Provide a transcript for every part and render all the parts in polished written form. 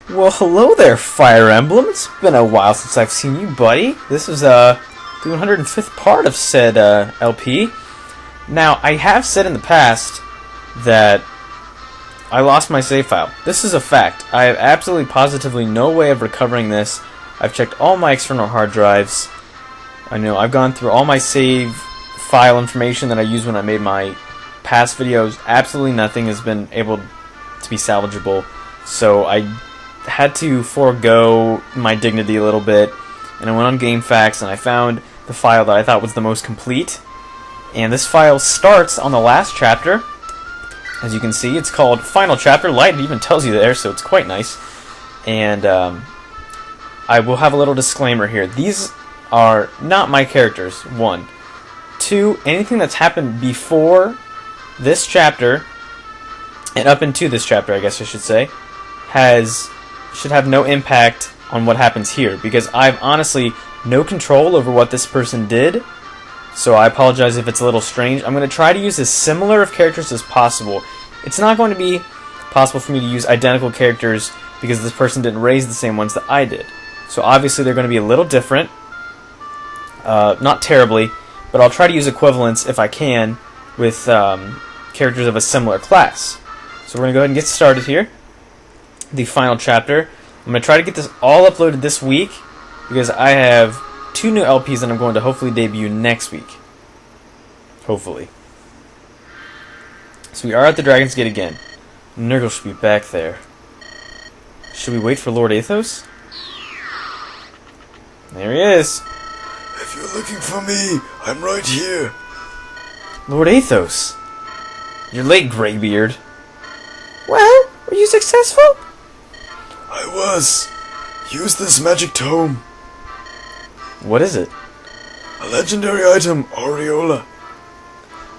Well, hello there, Fire Emblem. It's been a while since I've seen you, buddy. This is the 105th part of said LP. Now, I have said in the past that I lost my save file. This is a fact. I have absolutely positively no way of recovering this. I've checked all my external hard drives. I know I've gone through all my save file information that I used when I made my past videos. Absolutely nothing has been able to be salvageable. So I had to forego my dignity a little bit, and I went on GameFAQs and I found the file that I thought was the most complete. And this file starts on the last chapter. As you can see, it's called Final Chapter. Light, it even tells you there, so it's quite nice. And I will have a little disclaimer here. These are not my characters, 1. 2, anything that's happened before this chapter, and up into this chapter, I guess I should say, should have no impact on what happens here, because I have honestly no control over what this person did, so I apologize if it's a little strange. I'm going to try to use as similar of characters as possible. It's not going to be possible for me to use identical characters because this person didn't raise the same ones that I did. So obviously they're going to be a little different, not terribly, but I'll try to use equivalents if I can with characters of a similar class. So we're going to go ahead and get started here. The final chapter. I'm going to try to get this all uploaded this week because I have 2 new LPs that I'm going to hopefully debut next week. Hopefully. So we are at the Dragon's Gate again. Nurgle should be back there. Should we wait for Lord Athos? There he is. If you're looking for me, I'm right here. Lord Athos. You're late, Greybeard. Well, were you successful? I was. Use this magic tome. What is it? A legendary item, Aureola.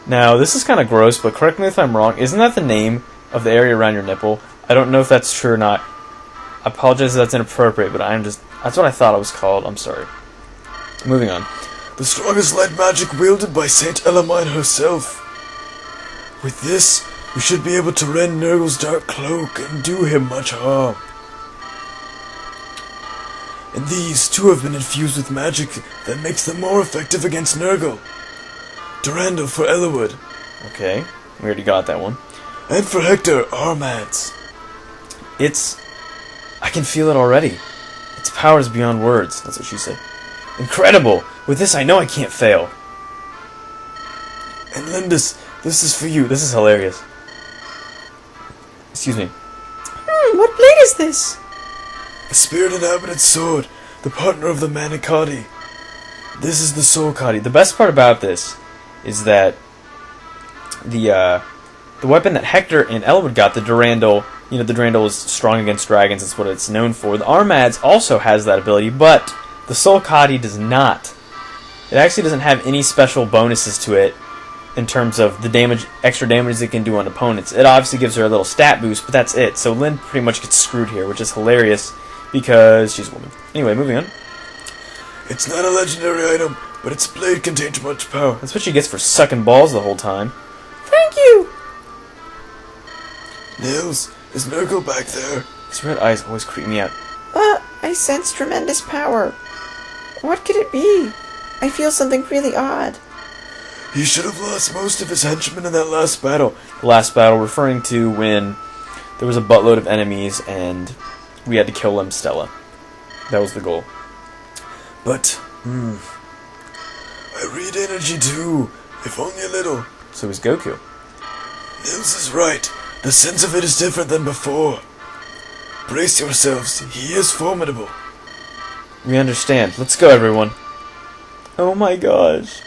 Now, this is kind of gross, but correct me if I'm wrong. Isn't that the name of the area around your nipple? I don't know if that's true or not. I apologize if that's inappropriate, but that's what I thought it was called. I'm sorry. Moving on. The strongest light magic wielded by Saint Elamine herself. With this, we should be able to rend Nurgle's dark cloak and do him much harm. And these, too, have been infused with magic that makes them more effective against Nurgle. Durando for Eliwood. Okay, we already got that one. And for Hector, Armads. I can feel it already. Its power is beyond words. That's what she said. Incredible! With this, I know I can't fail. And Lindis, this is for you. This is hilarious. Excuse me. What blade is this? A spirit-inhabited sword, the partner of the Manicotti. This is the Soul Cadi. The best part about this is that the weapon that Hector and Eliwood got, the Durandal, the Durandal is strong against dragons, that's what it's known for. The Armads also has that ability, but the Soul Cadi does not. It actually doesn't have any special bonuses to it in terms of the extra damage it can do on opponents. It obviously gives her a little stat boost, but that's it. So Lynn pretty much gets screwed here, which is hilarious because she's a woman. Anyway, moving on. It's not a legendary item, but its blade contains much power. That's what she gets for sucking balls the whole time. Thank you! Nils, is Nurgle back there? His red eyes always creep me out. I sense tremendous power. What could it be? I feel something really odd. He should have lost most of his henchmen in that last battle. The last battle referring to when there was a buttload of enemies and we had to kill them, Stella. That was the goal. But, I read energy too, if only a little. So is Goku. Nils is right. The sense of it is different than before. Brace yourselves, he is formidable. We understand. Let's go, everyone. Oh my gosh.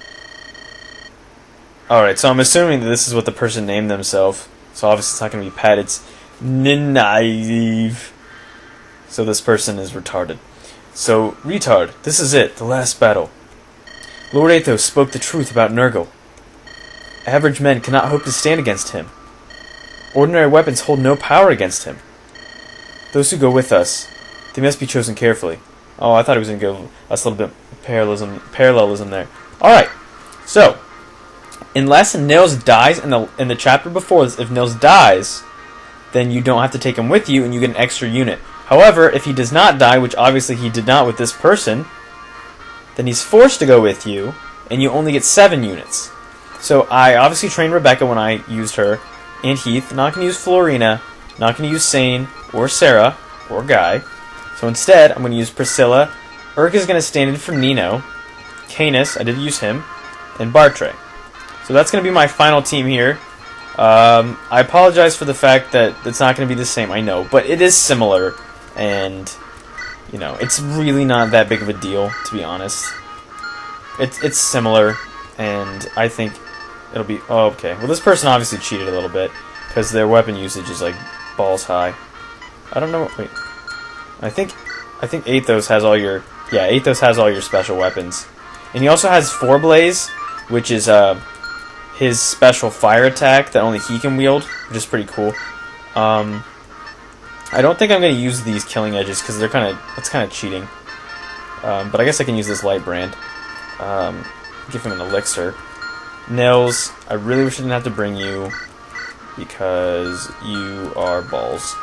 Alright, so I'm assuming that this is what the person named themselves. So obviously it's not going to be Pat, it's Naive. So this person is retarded. So, retard, this is it, the last battle. Lord Athos spoke the truth about Nurgle. Average men cannot hope to stand against him. Ordinary weapons hold no power against him. Those who go with us, they must be chosen carefully. Oh, I thought it was going to go a little bit parallelism there. Alright, so, unless Nils dies in the chapter before this, if Nils dies, then you don't have to take him with you and you get an extra unit. However, if he does not die, which obviously he did not with this person, then he's forced to go with you, and you only get 7 units. So I obviously trained Rebecca when I used her, and Heath. Not going to use Florina, not going to use Sane, or Sarah, or Guy. So instead, I'm going to use Priscilla. Urka's going to stand in for Nino. Canis, I did use him, and Bartre. So that's going to be my final team here. I apologize for the fact that it's not going to be the same, I know, but it is similar, and, you know, it's really not that big of a deal, to be honest. It's similar, and I think it'll be... Oh, okay. Well, this person obviously cheated a little bit, because their weapon usage is, like, balls high. I don't know... Wait. I think Athos has all your... Yeah, Athos has all your special weapons. And he also has Four Blaze, which is, his special fire attack that only he can wield, which is pretty cool. I don't think I'm going to use these killing edges, because that's kind of cheating. But I guess I can use this light brand. Give him an elixir. Nils, I really wish I didn't have to bring you, because you are balls.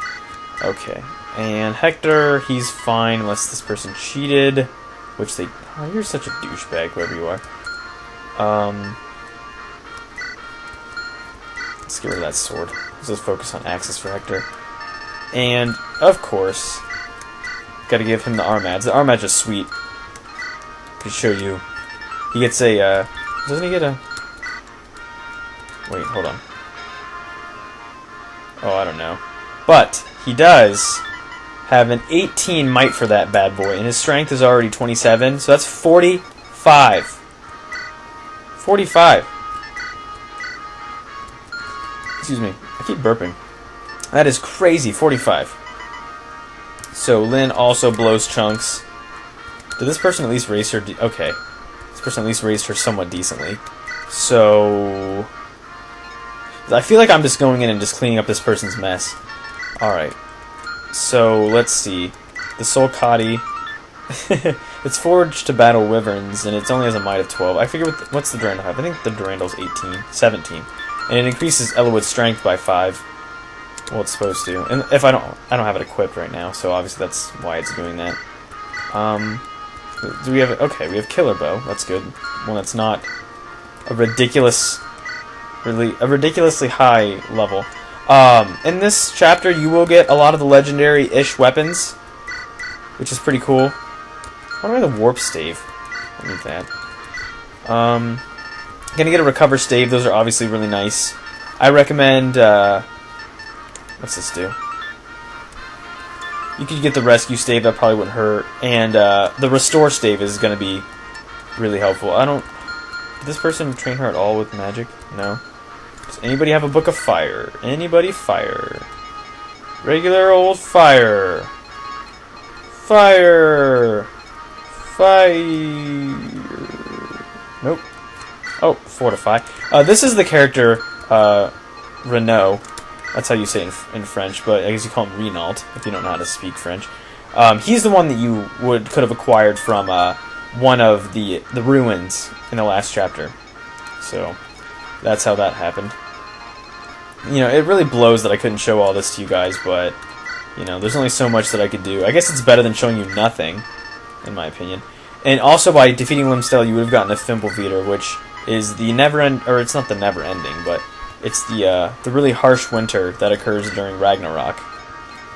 Okay. And Hector, he's fine unless this person cheated, which they... Oh, you're such a douchebag, whoever you are. Let's get rid of that sword. Let's focus on axes for Hector. And, of course, gotta give him the Armads. The Armad's just sweet. I can show you. He gets a, doesn't he get a... Wait, hold on. Oh, I don't know. But, he does have an 18 might for that bad boy, and his strength is already 27, so that's 45. 45. Excuse me. I keep burping. That is crazy. 45. So Lynn also blows chunks. Did this person at least raise her? Okay. This person at least raised her somewhat decently. So... I feel like I'm just going in and just cleaning up this person's mess. Alright. So, let's see. The Solcati. It's forged to battle wyverns, and it only has a might of 12. I figure what's the Durandal have? I think the Durandal's 17. And it increases Elowood's strength by 5. Well, it's supposed to. And if I don't have it equipped right now, so obviously that's why it's doing that. Do we have it? Okay, we have Killer Bow. That's good. One that's not a ridiculously high level. In this chapter, you will get a lot of the legendary-ish weapons, which is pretty cool. What do I have the Warp Stave? I need that. Gonna get a Recover Stave. Those are obviously really nice. I recommend, what's this do? You could get the Rescue Stave, that probably wouldn't hurt. And, the Restore Stave is gonna be really helpful. Did this person train her at all with magic? No. Does anybody have a Book of Fire? Anybody fire? Regular old fire. Fire. Fire. Nope. Oh, Fortify. This is the character, Renault. That's how you say it in French, but I guess you call him Renault, if you don't know how to speak French. He's the one that you could have acquired from, one of the ruins in the last chapter. So, that's how that happened. You know, it really blows that I couldn't show all this to you guys, but, you know, there's only so much that I could do. I guess it's better than showing you nothing, in my opinion. And also, by defeating Limstel, you would have gotten a Fimbulveter, which is the or it's not the never-ending, but it's the really harsh winter that occurs during Ragnarok,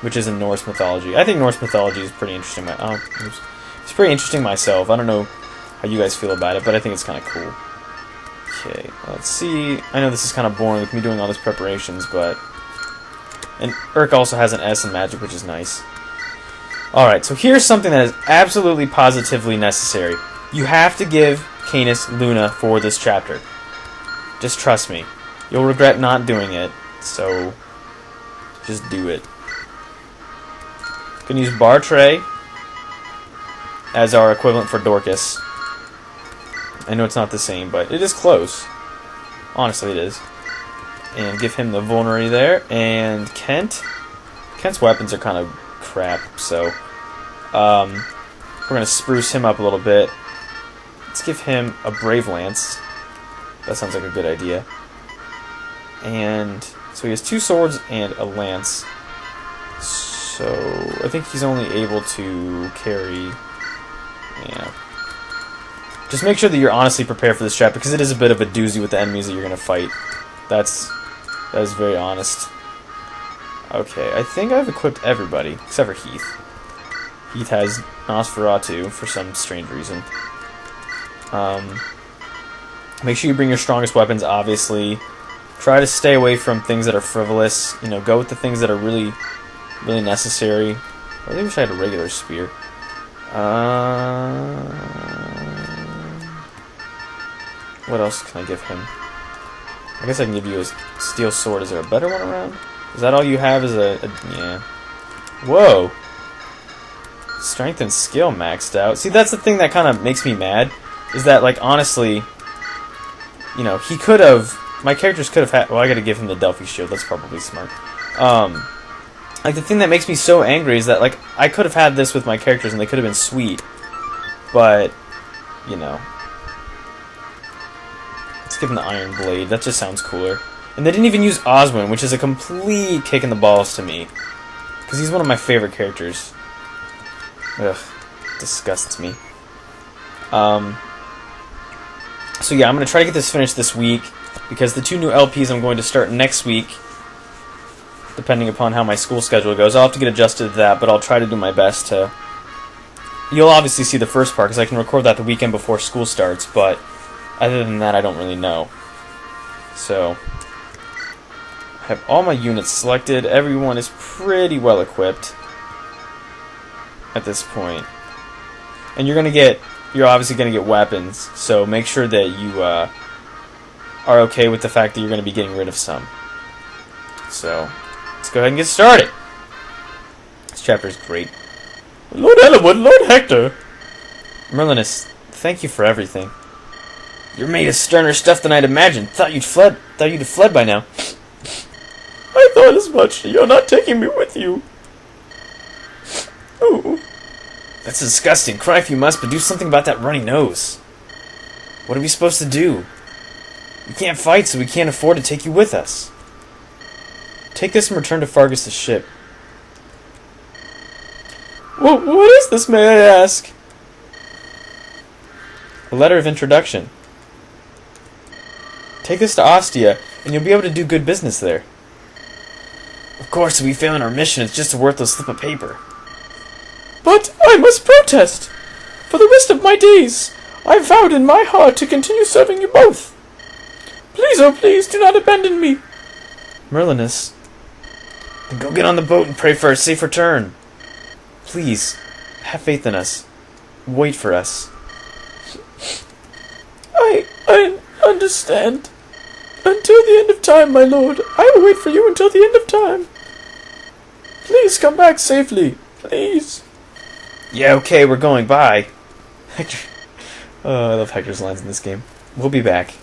which is in Norse mythology. I think Norse mythology is pretty interesting. It's pretty interesting myself. I don't know how you guys feel about it, but I think it's kind of cool. Okay, let's see. I know this is kind of boring with me doing all these preparations, but... And Urk also has an S in magic, which is nice. Alright, so here's something that is absolutely positively necessary. You have to give Canis Luna for this chapter. Just trust me. You'll regret not doing it, so just do it. Gonna use Bartre as our equivalent for Dorcas. I know it's not the same, but it is close. Honestly, it is. And give him the Vulnerary there. And Kent. Kent's weapons are kind of crap, so we're gonna spruce him up a little bit. Let's give him a Brave Lance. That sounds like a good idea. And so he has 2 swords and a lance. So, I think he's only able to carry... Yeah. Just make sure that you're honestly prepared for this trap, because it is a bit of a doozy with the enemies that you're going to fight. That is very honest. Okay, I think I've equipped everybody, except for Heath. Heath has Nosferatu for some strange reason. Make sure you bring your strongest weapons, obviously. Try to stay away from things that are frivolous. You know, go with the things that are really, really necessary. I really wish I had a regular spear. What else can I give him? I guess I can give you a steel sword. Is there a better one around? Is that all you have? Is a yeah. Whoa. Strength and skill maxed out. See, that's the thing that kind of makes me mad. Is that, like, honestly, you know, he could have... My characters could have had... Well, I gotta give him the Delphi shield. That's probably smart. Like, the thing that makes me so angry is that, like, I could have had this with my characters and they could have been sweet. But, you know... Let's give him the Iron Blade. That just sounds cooler. And they didn't even use Oswin, which is a complete kick in the balls to me. Because he's one of my favorite characters. Ugh. Disgusts me. So yeah, I'm going to try to get this finished this week, because the 2 new LPs I'm going to start next week, depending upon how my school schedule goes. I'll have to get adjusted to that, but I'll try to do my best to... You'll obviously see the first part, because I can record that the weekend before school starts, but other than that, I don't really know. So, I have all my units selected. Everyone is pretty well equipped at this point. And you're obviously going to get weapons, so make sure that you are okay with the fact that you're going to be getting rid of some. So, let's go ahead and get started. This chapter is great. Lord Ellenwood, Lord Hector! Merlinus, thank you for everything. You're made of sterner stuff than I'd imagined. Thought you'd have fled by now. I thought as much. You're not taking me with you. Oh. That's disgusting. Cry if you must, but do something about that runny nose. What are we supposed to do? We can't fight, so we can't afford to take you with us. Take this and return to Fargus' ship. What is this, may I ask? A letter of introduction. Take this to Ostia, and you'll be able to do good business there. Of course, if we fail in our mission, it's just a worthless slip of paper. But I must protest! For the rest of my days, I vowed in my heart to continue serving you both. Please, oh please, do not abandon me. Merlinus, then go get on the boat and pray for a safe return. Please, have faith in us. Wait for us. I understand. Until the end of time, my lord. I will wait for you until the end of time. Please come back safely. Please. Yeah, okay, we're going. Bye. Hector. Oh, I love Hector's lines in this game. We'll be back.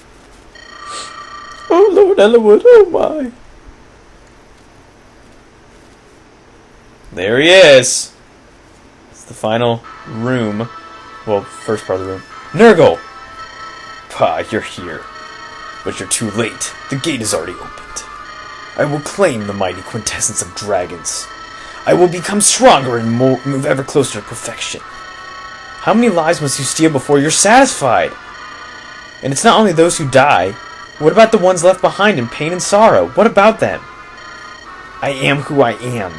Oh, Lord Ellenwood, oh my. There he is. It's the final room. Well, first part of the room. Nurgle! Pah, you're here. But you're too late. The gate is already opened. I will claim the mighty quintessence of dragons. I will become stronger and move ever closer to perfection. How many lives must you steal before you're satisfied? And it's not only those who die. What about the ones left behind in pain and sorrow? What about them? I am who I am.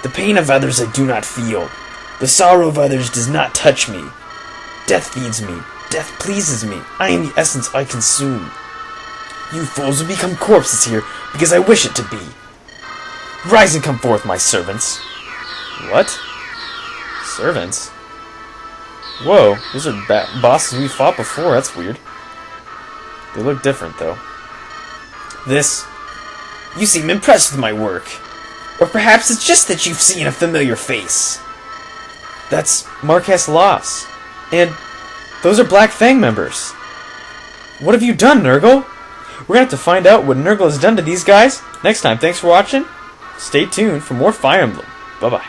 The pain of others I do not feel. The sorrow of others does not touch me. Death feeds me. Death pleases me. I am the essence I consume. You fools will become corpses here because I wish it to be. Rise and come forth, my servants. What? Servants? Whoa, those are bosses we fought before. That's weird. They look different, though. This... You seem impressed with my work. Or perhaps it's just that you've seen a familiar face. That's Marquess Loss. And those are Black Fang members. What have you done, Nurgle? We're gonna have to find out what Nurgle has done to these guys next time. Thanks for watching. Stay tuned for more Fire Emblem. Bye-bye.